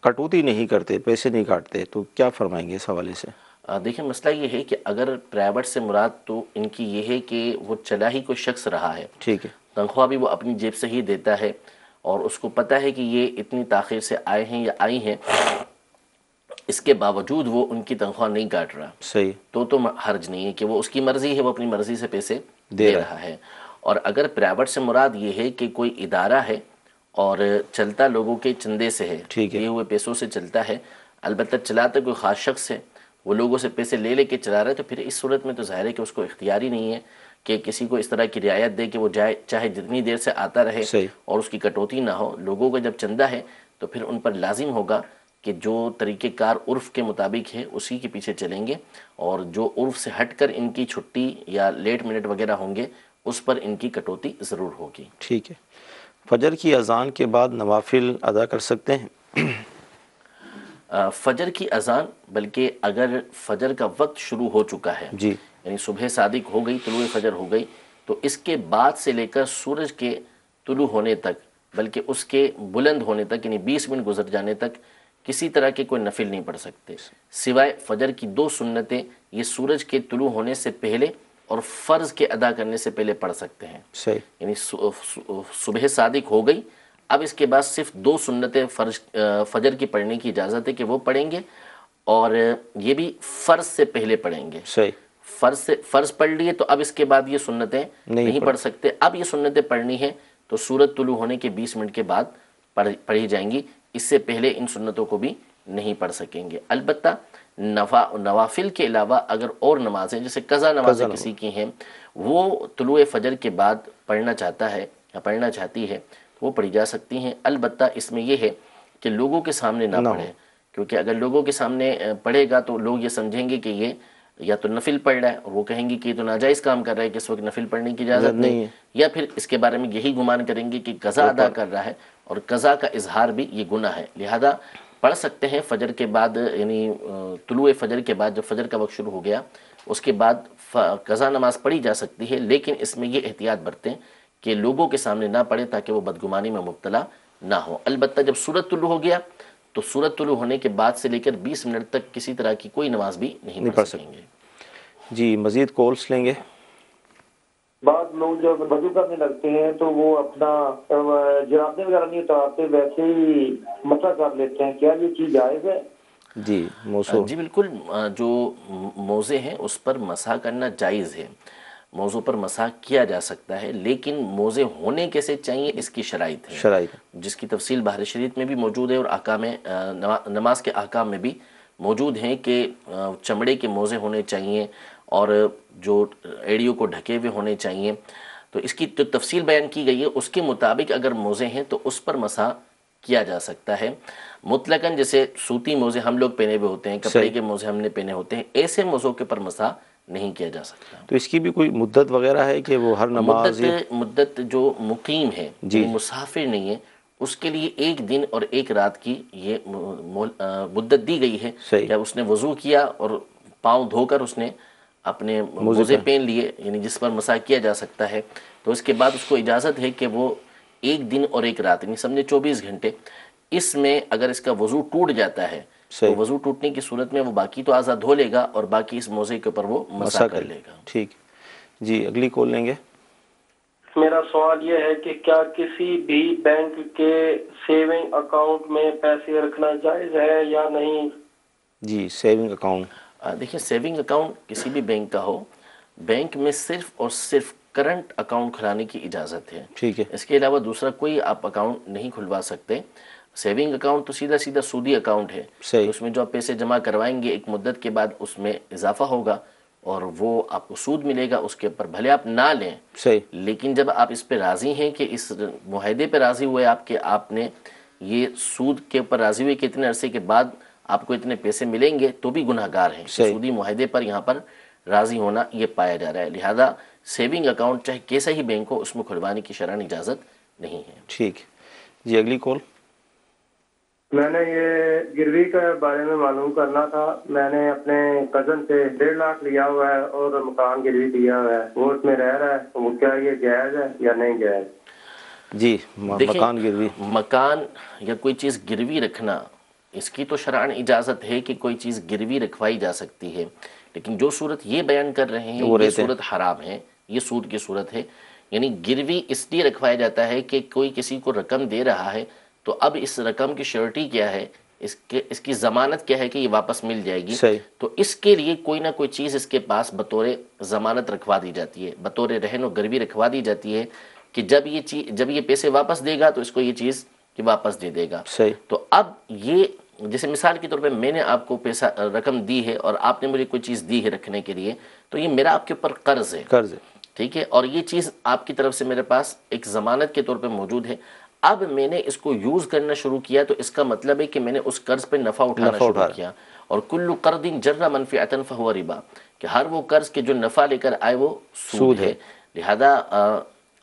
کٹوتی نہیں کرتے, پیسے نہیں کاٹتے, تو کیا فرمائیں گے اس حوالے سے؟ دیکھیں مسئلہ یہ ہے کہ اگر پرائیویٹ سے مراد تو ان کی یہ ہے کہ وہ چلا ہی کوئی شخص رہا ہے, ٹھیک ہے, تنخواہ بھی وہ اپنی جیب سے ہی دیتا ہے اور اس کو پتہ ہے کہ یہ اتنی تاخیر سے آئے ہیں یا آئی ہیں, اس کے باوجود وہ ان کی تنخواہ نہیں کاٹ رہا, صحیح, تو حرج نہیں ہے کہ وہ اس کی مرضی ہے, وہ اپنی مرضی سے پیسے دے رہا ہے. اور اگر پرائیویٹ سے مراد یہ ہے کہ کوئی ادارہ ہے اور چلتا لوگوں کے چندے سے ہے, دیے ہوئے پیسوں سے چلتا ہے, البتہ چلاتا کوئی خاص شخص ہے, وہ لوگوں سے پیسے لے کے چلا رہا ہے, تو پھر اس صورت میں تو ظاہر ہے کہ اس کو اختیار ہی نہیں ہے کہ کسی کو اس طرح کی رعایت دے کہ وہ جائے چاہے جتنی دیر سے آتا رہے اور اس کی کٹوتی نہ ہو. لوگوں کا جب چندہ ہے تو پھر ان پر لازم ہوگا کہ جو طریقہ کار عرف کے مطابق ہے اسی کے پیچھے چلیں گے, اور جو عرف سے ہٹ کر ان کی چھٹی یا لیٹ منٹ وغیرہ ہوں گے اس پر ان کی کٹوتی ضرور ہوگی. ٹھیک ہے. فجر کی اذان کے بعد نوافل ادا کر سکتے ہیں؟ فجر کی اذان, بلکہ اگر فجر کا وقت شروع ہو چکا ہے, جی, یعنی صبح صادق ہو گئی, طلوع فجر ہو گئی, تو اس کے بعد سے لے کر سورج کے طلوع ہونے تک, بلکہ اس کے بلند ہونے تک, یعنی 20 منٹ گزر جانے تک کسی طرح کے کوئی نفل نہیں پڑھ سکتے, سوائے فجر کی 2 سنتیں یہ سورج کے طلوع ہونے سے پہلے اور فرض کے ادا کرنے سے پہلے پڑھ سکتے ہیں. صحیح, یعنی صبح صادق ہو گئی, اب اس کے بعد صرف 2 سنتیں فجر کی پڑھنے کی اجازت ہے کہ وہ پڑھیں گے, اور یہ بھی فرض سے پہلے پڑھیں گے. صحیح, فرض پڑھ لیے تو اب اس کے بعد یہ سنتیں نہیں پڑھ سکتے. اب یہ سنتیں پڑھنی ہیں تو سورج طلوع ہونے کے 20 منٹ کے بعد پڑھی جائیں گی, اس سے پہلے ان سنتوں کو بھی نہیں پڑھ سکیں گے. البتہ نوافل کے علاوہ اگر اور نمازیں جیسے قضا نمازیں کسی کی ہیں وہ طلوع فجر کے بعد پڑھنا چاہتا ہے یا پڑھنا چاہتی ہے تو وہ پڑھی جا سکتی ہیں. البتہ اس میں یہ ہے کہ لوگوں کے سامنے نہ پڑھیں, کیونکہ اگر لوگوں کے سامنے پڑھے گا تو لوگ یہ سمجھیں گے کہ یہ یا تو نفل پڑھ رہا ہے, اور وہ کہیں گے کہ یہ تو ناجائز کام کر رہا ہے کہ اس وقت نفل پڑھنے کی اجازت نہیں ہے, یا پھر اس کے بارے میں یہی گمان کریں گے کہ قضا ادا کر رہا ہے, اور قضا کا اظہار بھی یہ گناہ ہے. لہذا پڑھ سکتے ہیں فجر کے بعد, یعنی طلوع فجر کے بعد, جب فجر کا وقت شروع ہو گیا اس کے بعد قضا نماز پڑھی جا سکتی ہے, لیکن اس میں یہ احتیاط برتیں کہ لوگوں کے سامنے نہ پڑھیں تاکہ وہ بدگمانی میں مبتلا نہ ہو. البتہ جب سورج طلوع ہو گیا تو سورج طلوع ہونے کے بعد سے لے کر 20 منٹ تک کسی طرح کی کوئی نماز بھی نہیں پڑھ سکیں گے۔ جی مزید کالس لیں گے۔ بعض لوگ جب وضو کرنے لگتے ہیں تو وہ اپنا جرابیں وغیرہ نہیں اتارتے، ویسے ہی مسح کر لیتے ہیں، کیا یہ چیز جائز ہے؟ جی موضوع جی بالکل، جو موزے ہیں اس پر مسح کرنا جائز ہے، موضوع پر مسح کیا جا سکتا ہے، لیکن موزے ہونے کیسے چاہیے اس کی شرائط ہے، شرائط جس کی تفصیل بحر شریعت میں بھی موجود ہے اور احکام نماز کے احکام میں بھی موجود ہیں کہ چمڑے کے موزے ہونے چاہیے اور جو ایڑیوں کو ڈھکے ہوئے ہونے چاہیے۔ تو اس کی جو تفصیل بیان کی گئی ہے اس کے مطابق اگر موزے ہیں تو اس پر مسح کیا جا سکتا ہے۔ مطلقاً جیسے سوتی موزے ہم لوگ پہنے ہوئے ہوتے ہیں، کپڑے کے موزے ہم نے پہنے ہوتے ہیں، ایسے موزوں کے پر مسح نہیں کیا جا سکتا۔ تو اس کی بھی کوئی مدت وغیرہ ہے کہ وہ ہر نماز مدت جو مقیم ہے، یعنی مسافر نہیں ہے، اس کے لیے 1 دن اور 1 رات کی یہ مدت دی گئی ہے۔ جب اس نے وضو کیا اور پاؤں دھو کر اس نے اپنے موزے پہن لیے، یعنی جس پر مسح کیا جا سکتا ہے، تو اس کے بعد اس کو اجازت ہے کہ وہ 1 دن اور 1 رات، یعنی سمجھے 24 گھنٹے، اس میں اگر اس کا وضو ٹوٹ جاتا ہے تو وضو ٹوٹنے کی صورت میں وہ باقی تو اعضاء دھو لے گا اور باقی اس موزے کے اوپر وہ مسح کر لے گا۔ ٹھیک جی، اگلی کال لیں گے۔ میرا سوال یہ ہے کہ کیا کسی بھی بینک کے سیونگ اکاؤنٹ میں پیسے رکھنا جائز ہے یا نہیں؟ جی سیونگ اکاؤنٹ، دیکھیں سیونگ اکاؤنٹ کسی بھی بینک کا ہو، بینک میں صرف اور صرف کرنٹ اکاؤنٹ کھلانے کی اجازت ہے، ٹھیک ہے، اس کے علاوہ دوسرا کوئی آپ اکاؤنٹ نہیں کھلوا سکتے۔ سیونگ اکاؤنٹ تو سیدھا سیدھا سودی اکاؤنٹ ہے، اس میں جو آپ پیسے جمع کروائیں گے ایک مدت کے بعد اس میں اضافہ ہوگا اور وہ آپ کو سود ملے گا، اس کے اوپر بھلے آپ نہ لیں، لیکن جب آپ اس پہ راضی ہیں کہ اس معاہدے پہ راضی ہوئے آپ کہ آپ نے یہ سود کے اوپر راضی ہوئے کہ اتنے عرصے کے بعد آپ کو اتنے پیسے ملیں گے، تو بھی گناہ گار ہیں۔ سودی معاہدے پر یہاں پر راضی ہونا یہ پایا جا رہا ہے، لہذا سیونگ اکاؤنٹ چاہے کیسا ہی بینک ہو اس میں کھلوانے کی شرعاً اجازت نہیں ہے۔ ٹھیک جی، اگلی کال۔ میں نے یہ گروی کے بارے میں معلوم کرنا تھا، میں نے اپنے کزن سے 1.5 لاکھ لیا ہوا ہے اور مکان گروی دیا ہوا ہے، وہ اس میں رہ رہا ہے، وہ کیا یہ جائز ہے یا نہیں جائز؟ جی مکان گروی، مکان یا کوئی چیز گروی رکھنا اس کی تو شرعاً اجازت ہے کہ کوئی چیز گروی رکھوائی جا سکتی ہے، لیکن جو صورت یہ بیان کر رہے ہیں یہ صورت حرام ہے، یہ سود کی صورت ہے۔ یعنی گروی اس لیے رکھوایا جاتا ہے کہ کوئی کسی کو رقم دے رہا ہے تو اب اس رقم کی شیورٹی کیا ہے، اس کی ضمانت کیا ہے کہ یہ واپس مل جائے گی، تو اس کے لیے کوئی نہ کوئی چیز اس کے پاس بطور ضمانت رکھوا دی جاتی ہے، بطور رہن و گروی رکھوا دی جاتی ہے کہ جب یہ پیسے واپس دے گا تو اس کو یہ چیز واپس دے دے گا۔ تو اب یہ جیسے مثال کے طور پہ میں نے آپ کو پیسہ رقم دی ہے اور آپ نے مجھے کوئی چیز دی ہے رکھنے کے لیے، تو یہ میرا آپ کے اوپر قرض ہے، ٹھیک ہے، اور یہ چیز آپ کی طرف سے میرے پاس ایک ضمانت کے طور پہ موجود ہے۔ اب میں نے اس کو یوز کرنا شروع کیا تو اس کا مطلب ہے کہ میں نے اس قرض پہ نفع اٹھانا شروع کیا، اور کل قرض جر منفعۃ فہو ربا، کہ ہر وہ قرض کے جو نفع لے کر آئے وہ سود ہے۔ لہذا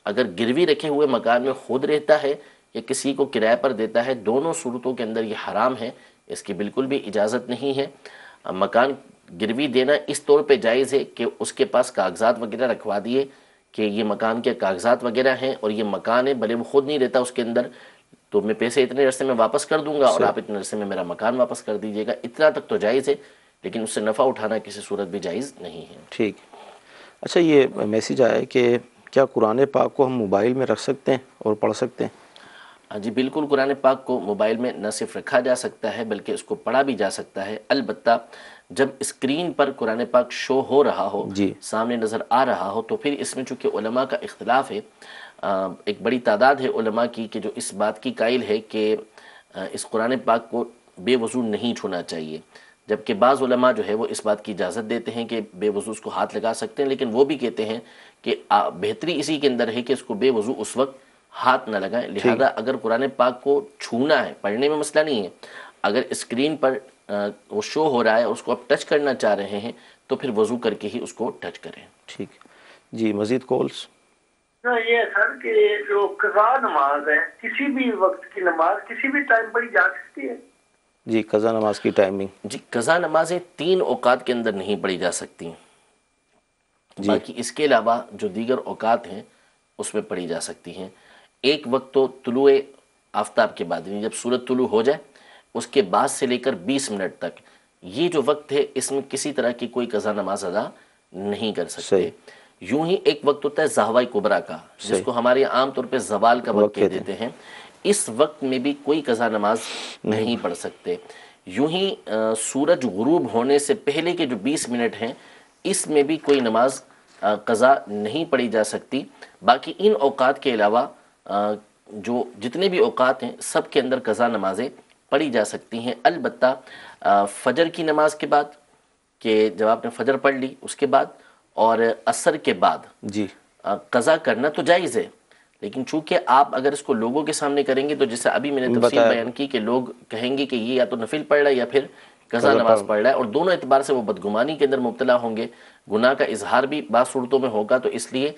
اگر گروی رکھے ہوئے مکان میں خود رہتا ہے یا کسی کو کرایہ پر دیتا ہے، دونوں صورتوں کے اندر یہ حرام ہے، اس کی بالکل بھی اجازت نہیں ہے۔ مکان گروی دینا اس طور پہ جائز ہے کہ اس کے پاس کاغذات وغیرہ رکھوا دیے کہ یہ مکان کے کاغذات وغیرہ ہیں اور یہ مکان ہے، بھلے وہ خود نہیں رہتا اس کے اندر، تو میں پیسے اتنے عرصے میں واپس کر دوں گا اور آپ اتنے عرصے میں میرا مکان واپس کر دیجیے گا، اتنا تک تو جائز ہے، لیکن اس سے نفع اٹھانا کسی صورت بھی جائز نہیں ہے۔ ٹھیک۔ اچھا یہ میسیج آیا ہے کہ کیا قرآن پاک کو ہم موبائل میں رکھ سکتے ہیں اور پڑھ سکتے ہیں؟ جی بالکل، قرآن پاک کو موبائل میں نہ صرف رکھا جا سکتا ہے بلکہ اس کو پڑھا بھی جا سکتا ہے، البتہ جب اسکرین پر قرآن پاک شو ہو رہا ہو، سامنے نظر آ رہا ہو، تو پھر اس میں چونکہ علماء کا اختلاف ہے، ایک بڑی تعداد ہے علماء کی کہ جو اس بات کی قائل ہے کہ اس قرآن پاک کو بے وضو نہیں چھونا چاہیے، جبکہ بعض علماء جو ہے وہ اس بات کی اجازت دیتے ہیں کہ بے وضو اس کو ہاتھ لگا سکتے ہیں، لیکن وہ بھی کہتے ہیں کہ بہتری اسی کے اندر ہے کہ اس کو بے وضو اس وقت ہاتھ نہ لگائیں۔ لہذا اگر قرآن پاک کو چھونا ہے، پڑھنے میں مسئلہ نہیں ہے، اگر اسکرین پر وہ شو ہو رہا ہے اور اس کو آپ ٹچ کرنا چاہ رہے ہیں تو پھر وضو کر کے ہی اس کو ٹچ کریں۔ ٹھیک جی، مزید کالز؟ یہ سر کہ جو قضا نماز ہے، کسی بھی وقت کی نماز کسی بھی ٹائم پڑھی جا سکتی ہے؟ جی قضا نماز کی ٹائمنگ؟ جی قضا نمازیں 3 اوقات کے اندر نہیں پڑھی جا سکتی، باقی اس کے علاوہ جو دیگر اوقات ہیں اس میں پڑھی جا سکتی ہیں۔ ایک وقت تو طلوع آفتاب کے بعد، یعنی جب سورج طلوع ہو جائے، اس کے بعد سے لے کر 20 منٹ تک یہ جو وقت ہے اس میں کسی طرح کی کوئی قضا نماز ادا نہیں کر سکتے۔ یوں ہی ایک وقت ہوتا ہے زہوہ کبریٰ کا، جس کو ہمارے عام طور پہ زوال کا وقت کہہ دیتے ہیں، اس وقت میں بھی کوئی قضا نماز نہیں پڑھ سکتے۔ یوں ہی سورج غروب ہونے سے پہلے کے جو 20 منٹ ہیں اس میں بھی کوئی نماز قضا نہیں پڑھی جا سکتی۔ باقی ان اوقات کے علاوہ جو جتنے بھی اوقات ہیں سب کے اندر قضا نمازیں پڑھی جا سکتی ہیں، البتہ فجر کی نماز کے بعد، کہ جب آپ نے فجر پڑھ لی اس کے بعد، اور عصر کے بعد جی قضا کرنا تو جائز ہے، لیکن چونکہ آپ اگر اس کو لوگوں کے سامنے کریں گے تو جیسے ابھی میں نے تفصیل بیان کی کہ لوگ کہیں گے کہ یہ یا تو نفل پڑھ رہا ہے یا پھر قضا نماز پڑھ رہا ہے، اور دونوں اعتبار سے وہ بدگمانی کے اندر مبتلا ہوں گے، گناہ کا اظہار بھی بعض صورتوں میں ہوگا، تو اس لیے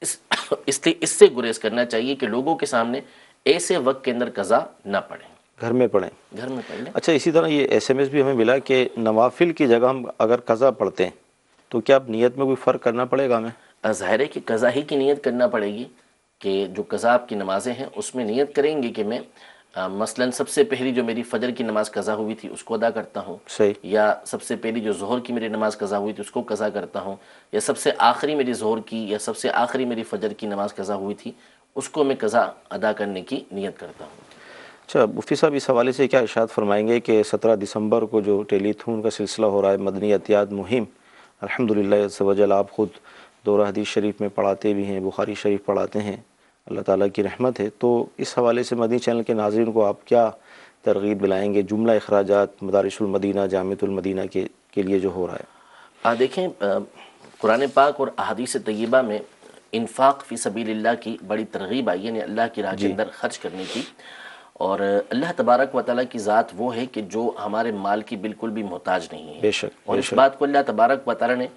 اس سے گریز کرنا چاہیے کہ لوگوں کے سامنے ایسے وقت کے اندر قضا نہ پڑھیں، گھر میں پڑھیں، گھر میں پڑھ لیں۔ اچھا اسی طرح یہ SMS بھی ہمیں ملا کہ نوافل کی جگہ ہم اگر قضا پڑھتے ہیں تو کیا نیت میں کوئی فرق کرنا پڑے گا ہمیں؟ ظاہر ہے کہ قضا ہی کی نیت کرنا پڑے گی، کہ جو قضا آپ کی نمازیں ہیں اس میں نیت کریں گے کہ میں مثلا سب سے پہلی جو میری فجر کی نماز قضا ہوئی تھی اس کو ادا کرتا ہوں، صحیح، یا سب سے پہلی جو ظہر کی میری نماز قضا ہوئی تھی اس کو قضا کرتا ہوں، یا سب سے آخری میری ظہر کی یا سب سے آخری میری فجر کی نماز قضا ہوئی تھی اس کو میں قضا ادا کرنے کی نیت کرتا ہوں۔ اچھا مفتی صاحب اس حوالے سے کیا ارشاد فرمائیں گے کہ 17 دسمبر کو جو ٹیلی تھون کا سلسلہ ہو رہا ہے مدنی احتیاط مہم، الحمدللہ عز و جل آپ خود دورہ حدیث شریف میں پڑھاتے بھی ہیں، بخاری شریف پڑھاتے ہیں، اللہ تعالیٰ کی رحمت ہے، تو اس حوالے سے مدنی چینل کے ناظرین کو آپ کیا ترغیب دلائیں گے؟ جملہ اخراجات مدارس المدینہ جامعۃ المدینہ کے لیے جو ہو رہا ہے۔ دیکھیں قرآن پاک اور احادیث طیبہ میں انفاق فی سبیل اللہ کی بڑی ترغیب آئی ہے، یعنی اللہ کی راہ کے اندر خرچ کرنے کی، اور اللہ تبارک و تعالیٰ کی ذات وہ ہے کہ جو ہمارے مال کی بالکل بھی محتاج نہیں ہے، بے شک، اور اس بات کو اللہ تبارک و تعالیٰ نے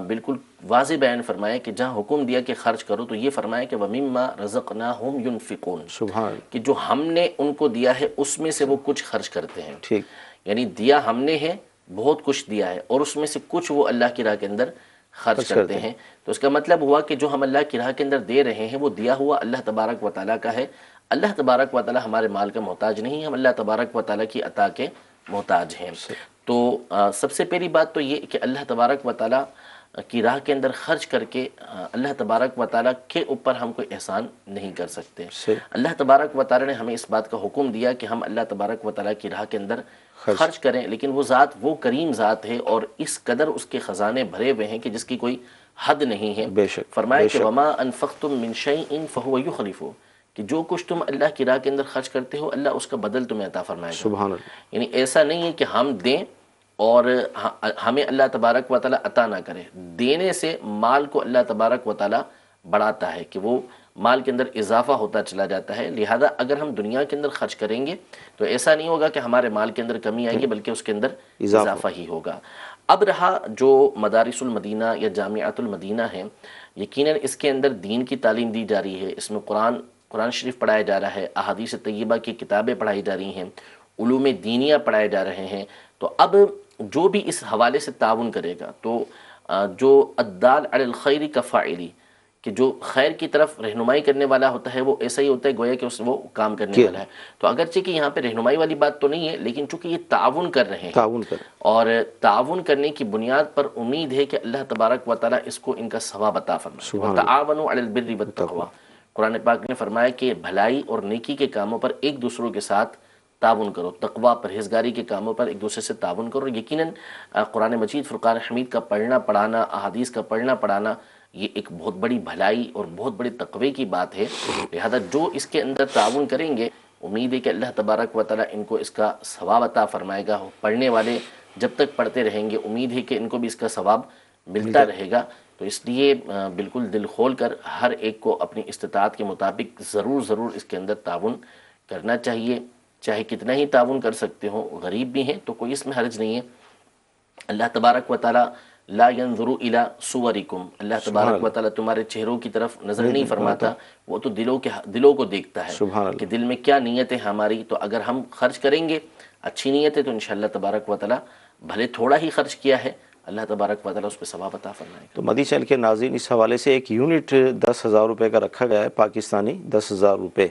بالکل واضح بیان فرمایا کہ جہاں حکم دیا کہ خرچ کرو تو یہ فرمایا کہ وَمِمَّا رَزَقْنَاهُمْ يُنْفِقُونَ، سبحان اللہ، کہ جو ہم نے ان کو دیا ہے اس میں سے وہ کچھ خرچ کرتے ہیں، ٹھیک، یعنی دیا ہم نے ہے، بہت کچھ دیا ہے، اور اس میں سے کچھ وہ اللہ کی راہ کے اندر خرچ کرتے ہیں، تو اس کا مطلب ہوا کہ جو ہم اللہ کی راہ کے اندر دے رہے ہیں وہ دیا ہوا اللہ تبارک و تعالیٰ کا ہے، اللہ تبارک و تعالیٰ ہمارے مال کا محتاج نہیں ہے، ہم اللہ تبارک و تعالیٰ کی عطا کے محتاج ہیں۔ تو سب سے پہلی بات تو یہ کہ اللہ تبارک و تعالیٰ کی راہ کے اندر خرچ کر کے اللہ تبارک و تعالیٰ کے اوپر ہم کوئی احسان نہیں کر سکتے۔ اللہ تبارک و تعالیٰ نے ہمیں اس بات کا حکم دیا کہ ہم اللہ تبارک و تعالیٰ کی راہ کے اندر خرچ کریں، لیکن وہ ذات وہ کریم ذات ہے اور اس قدر اس کے خزانے بھرے ہوئے ہیں کہ جس کی کوئی حد نہیں ہے۔ بے شک، فرمایا کہ وما انفقتم من شیء فهو یخلفہ، کہ جو کچھ تم اللہ کی راہ کے اندر خرچ کرتے ہو اللہ اس کا بدل تمہیں عطا فرمائے گا۔ سبحان اللہ، یعنی ایسا نہیں ہے کہ ہم دیں اور ہمیں اللہ تبارک و تعالیٰ عطا نہ کرے، دینے سے مال کو اللہ تبارک و تعالیٰ بڑھاتا ہے کہ وہ مال کے اندر اضافہ ہوتا چلا جاتا ہے، لہذا اگر ہم دنیا کے اندر خرچ کریں گے تو ایسا نہیں ہوگا کہ ہمارے مال کے اندر کمی آئے گی، بلکہ اس کے اندر اضافہ ہی ہوگا۔ اب رہا جو مدارس المدینہ یا جامعۃ المدینہ ہیں، یقیناً اس کے اندر دین کی تعلیم دی جا رہی ہے، اس میں قرآن شریف پڑھایا جا رہا ہے، احادیث طیبہ کی کتابیں پڑھائی جا رہی ہیں، علوم دینیہ پڑھائے جا رہے ہیں، تو اب جو بھی اس حوالے سے تعاون کرے گا تو جو الدال علی الخیر کفاعلی، کہ جو خیر کی طرف رہنمائی کرنے والا ہوتا ہے وہ ایسا ہی ہوتا ہے گویا کہ وہ کام کرنے والا ہے، تو اگرچہ کہ یہاں پہ رہنمائی والی بات تو نہیں ہے، لیکن چونکہ یہ تعاون کر رہے ہیں اور تعاون کرنے کی بنیاد پر امید ہے کہ اللہ تبارک و تعالیٰ اس کو ان کا ثواب عطا فرمائے۔ وَتَعَاوَنُوا عَلَى الْبِرِّ وَالتَّقْوَىٰ، قرآن پاک نے فرمایا کہ بھلائی اور نیکی کے کاموں پر ایک دوسروں کے ساتھ تعاون کرو، تقویٰ پرہیزگاری کے کاموں پر ایک دوسرے سے تعاون کرو۔ یقیناً قرآن مجید فرقان حمید کا پڑھنا پڑھانا، احادیث کا پڑھنا پڑھانا، یہ ایک بہت بڑی بھلائی اور بہت بڑی تقوی کی بات ہے، لہذا جو اس کے اندر تعاون کریں گے امید ہے کہ اللہ تبارک و تعالیٰ ان کو اس کا ثواب عطا فرمائے گا۔ پڑھنے والے جب تک پڑھتے رہیں گے امید ہے کہ ان کو بھی اس کا ثواب ملتا رہے گا، تو اس لیے بالکل دل کھول کر ہر ایک کو اپنی استطاعت کے مطابق ضرور اس کے اندر تعاون کرنا چاہیے، چاہے کتنا ہی تعاون کر سکتے ہوں، غریب بھی ہیں تو کوئی اس میں حرج نہیں ہے۔ اللہ تبارک و تعالیٰ لا ينظر الى صورکم، اللہ تبارک و تعالیٰ تمہارے چہروں کی طرف نظر نہیں فرماتا، وہ تو دلوں کو دیکھتا ہے کہ دل میں کیا نیت ہے ہماری، تو اگر ہم خرچ کریں گے اچھی نیت ہے تو انشاءاللہ تبارک و تعالیٰ بھلے تھوڑا ہی خرچ کیا ہے اللہ تبارک و تعالیٰ اس پہ ثواب عطا فرمائے گا۔ تو مدنی چینل کے ناظرین اس حوالے سے ایک یونٹ 10,000 روپے کا رکھا گیا ہے، پاکستانی 10,000 روپے،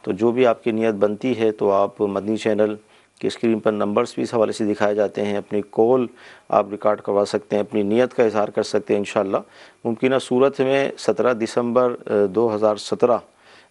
تو جو بھی آپ کی نیت بنتی ہے تو آپ مدنی چینل کہ اسکرین پر نمبرز بھی اس حوالے سے دکھائے جاتے ہیں، اپنی کال آپ ریکارڈ کروا سکتے ہیں، اپنی نیت کا اظہار کر سکتے ہیں انشاءاللہ۔ ممکنہ صورت میں 17 دسمبر 2017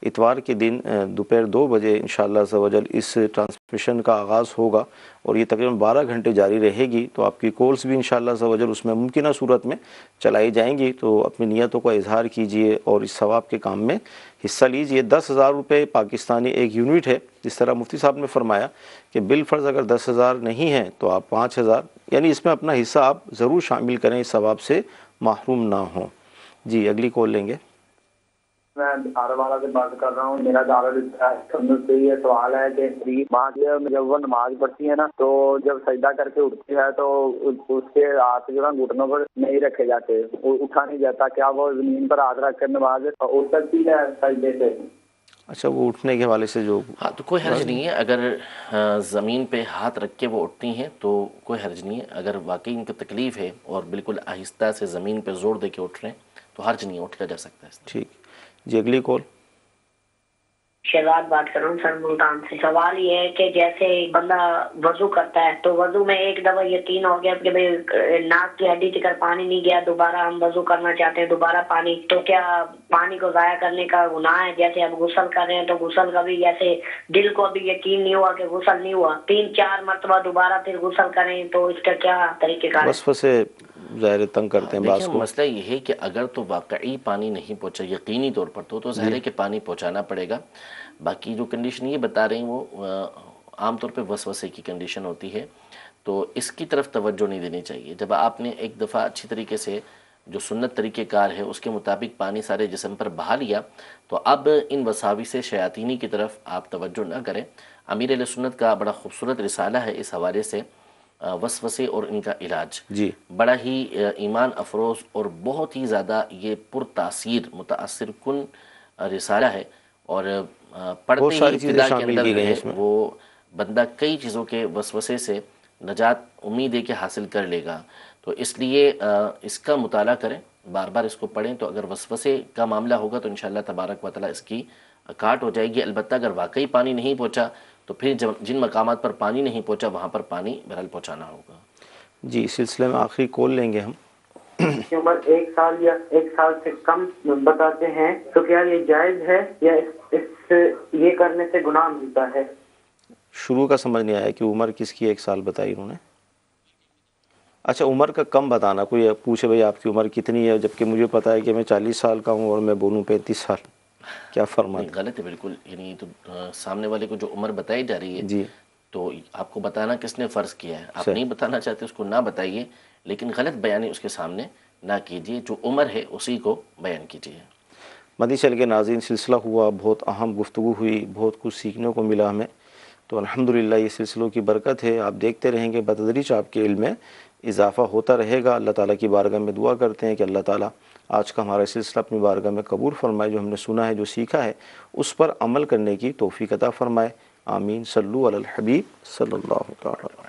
اتوار کے دن دوپہر 2 بجے انشاءاللہ عز و جل اس ٹرانسمیشن کا آغاز ہوگا اور یہ تقریباً 12 گھنٹے جاری رہے گی، تو آپ کی کالز بھی انشاءاللہ عز و جل اس میں ممکنہ صورت میں چلائی جائیں گی۔ تو اپنی نیتوں کا اظہار کیجئے اور اس ثواب کے کام میں حصہ لیجئے۔ 10,000 روپے پاکستانی ایک یونٹ ہے، جس طرح مفتی صاحب نے فرمایا کہ بالفرض اگر 10,000 نہیں ہیں تو آپ 5,000، یعنی اس میں اپنا حصہ آپ ضرور شامل کریں، اس ثواب سے محروم نہ ہوں۔ جی اگلی کال لیں گے۔ میں بہار والا سے بات کر رہا ہوں۔ میرا سے یہ سوال ہے کہ ماں جب وہ نماز پڑھتی ہے نا تو جب سجدہ کر کے اٹھتی ہے تو اس کے ہاتھ جو ہے گھٹنوں پر نہیں رکھے جاتے، اٹھا نہیں جاتا، کیا وہ زمین پر ہاتھ رکھ کر نماز اٹھ سکتی ہے سجدے سے؟ اچھا، وہ اٹھنے کے حوالے سے جو ہاں تو کوئی حرج نہیں ہے، اگر زمین پہ ہاتھ رکھ کے وہ اٹھتی ہیں تو کوئی حرج نہیں ہے۔ اگر واقعی ان کو تکلیف ہے اور بالکل آہستہ سے زمین پہ زور دے کے اٹھ رہے ہیں تو حرج نہیں ہے، اٹھا جا سکتا ہے۔ ٹھیک جی اگلی کال۔ شہزاد بات کر رہا ہوں سر ملتان سے۔ سوال یہ ہے کہ جیسے بندہ وضو کرتا ہے تو وضو میں ایک دفعہ یقین ہو گیا کہ بھئی ناک کی ہڈی تک پانی نہیں گیا، دوبارہ ہم وضو کرنا چاہتے ہیں، دوبارہ پانی، تو کیا پانی کو ضائع کرنے کا گناہ ہے؟ جیسے ہم غسل کر رہے ہیں تو غسل کا بھی جیسے دل کو بھی یقین نہیں ہوا کہ غسل نہیں ہوا، 3-4 مرتبہ دوبارہ پھر غسل کریں تو اس کا کیا طریقہ کار ہے؟ وسوسے ظاہر تنگ کرتے ہیں بعض کو۔ مسئلہ یہ ہے کہ اگر تو واقعی پانی نہیں پہنچا یقینی طور پر تو ظاہر ہے کہ پانی پہنچانا پڑے گا۔ باقی جو کنڈیشن یہ بتا رہے ہیں وہ عام طور پہ وسوسے کی کنڈیشن ہوتی ہے، تو اس کی طرف توجہ نہیں دینی چاہیے۔ جب آپ نے ایک دفعہ اچھی طریقے سے جو سنت طریقہ کار ہے اس کے مطابق پانی سارے جسم پر بہا لیا تو اب ان وساوس شیاطینی کی طرف آپ توجہ نہ کریں۔ امیر اہل سنت کا بڑا خوبصورت رسالہ ہے اس حوالے سے، وسوسے اور ان کا علاج، جی بڑا ہی ایمان افروز اور بہت ہی زیادہ یہ پر تاثیر متاثر کن رسالہ ہے، اور پڑھتے ہی ابتدا کے اندر جو ہے وہ بندہ کئی چیزوں کے وسوسے سے نجات امید ہے کہ حاصل کر لے گا۔ تو اس لیے اس کا مطالعہ کریں، بار بار اس کو پڑھیں، تو اگر وسوسے کا معاملہ ہوگا تو انشاءاللہ تبارک و تعالیٰ اس کی کاٹ ہو جائے گی۔ البتہ اگر واقعی پانی نہیں پہنچا تو پھر جن مقامات پر پانی نہیں پہنچا وہاں پر پانی بہرحال پہنچانا ہوگا۔ جی اس سلسلے میں آخری کال لیں گے ہم۔ کی عمر 1 سال یا 1 سال سے کم بتاتے ہیں تو کیا یہ جائز ہے یا اس یہ کرنے سے گناہ ملتا ہے؟ شروع کا سمجھ نہیں آیا کہ عمر کس کی 1 سال بتائی انہوں نے۔ اچھا، عمر کا کم بتانا، کوئی پوچھے بھائی آپ کی عمر کتنی ہے جبکہ مجھے پتہ ہے کہ میں 40 سال کا ہوں اور میں بولوں 35 سال، کیا فرماتے ہیں؟ غلط ہے بالکل، یعنی تو سامنے والے کو جو عمر بتائی جا رہی ہے جی تو آپ کو بتانا کس نے فرض کیا ہے؟ آپ نہیں بتانا چاہتے اس کو نہ بتائیے، لیکن غلط بیانی اس کے سامنے نہ کیجیے، جو عمر ہے اسی کو بیان کیجیے۔ مدنی چینل کے ناظرین، سلسلہ ہوا، بہت اہم گفتگو ہوئی، بہت کچھ سیکھنے کو ملا ہمیں، تو الحمدللہ یہ سلسلوں کی برکت ہے۔ آپ دیکھتے رہیں گے بتدریج آپ کے علم میں اضافہ ہوتا رہے گا۔ اللہ تعالیٰ کی بارگاہ میں دعا کرتے ہیں کہ اللہ تعالیٰ آج کا ہمارا سلسلہ اپنی بارگاہ میں قبول فرمائے، جو ہم نے سنا ہے، جو سیکھا ہے، اس پر عمل کرنے کی توفیق عطا فرمائے۔ آمین۔ صلو علی الحبیب صلی اللہ تعالیٰ